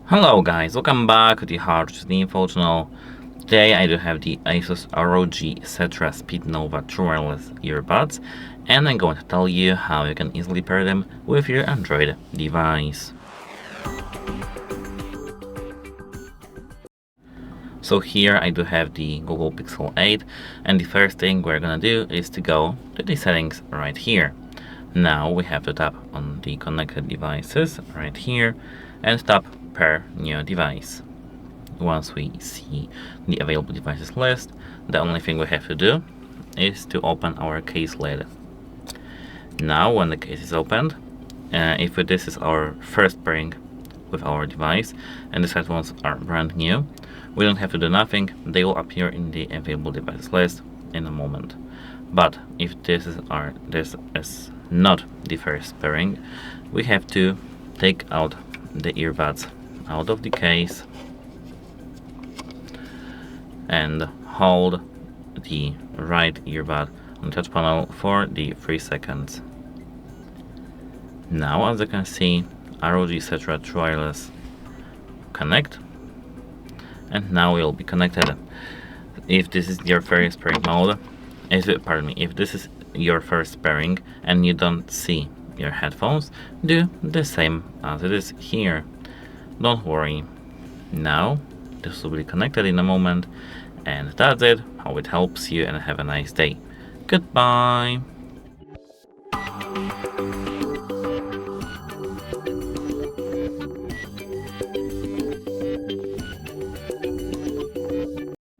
Hello guys, welcome back to the HardReset.Info channel. Today I do have the ASUS ROG Cetra SpeedNova True Wireless earbuds, and I'm going to tell you how you can easily pair them with your Android device. So here I do have the Google Pixel 8, and the first thing we're gonna do is to go to the settings right here. Now we have to tap on the connected devices right here and tap pair new device. Once we see the available devices list, the only thing we have to do is to open our case lid. Now when the case is opened, if this is our first pairing with our device and the second ones are brand new, we don't have to do nothing. They will appear in the available devices list in a moment. But if this is not the first pairing, we have to take out the earbuds out of the case and hold the right earbud on the touch panel for the 3 seconds. Now, as you can see, ROG Cetra True Wireless connect, and now we'll be connected. If this is your first pairing mode, if this is your first pairing and you don't see your headphones, do the same as it is here. Don't worry. Now this will be connected in a moment, and that's it. Hope it helps you and have a nice day. Goodbye.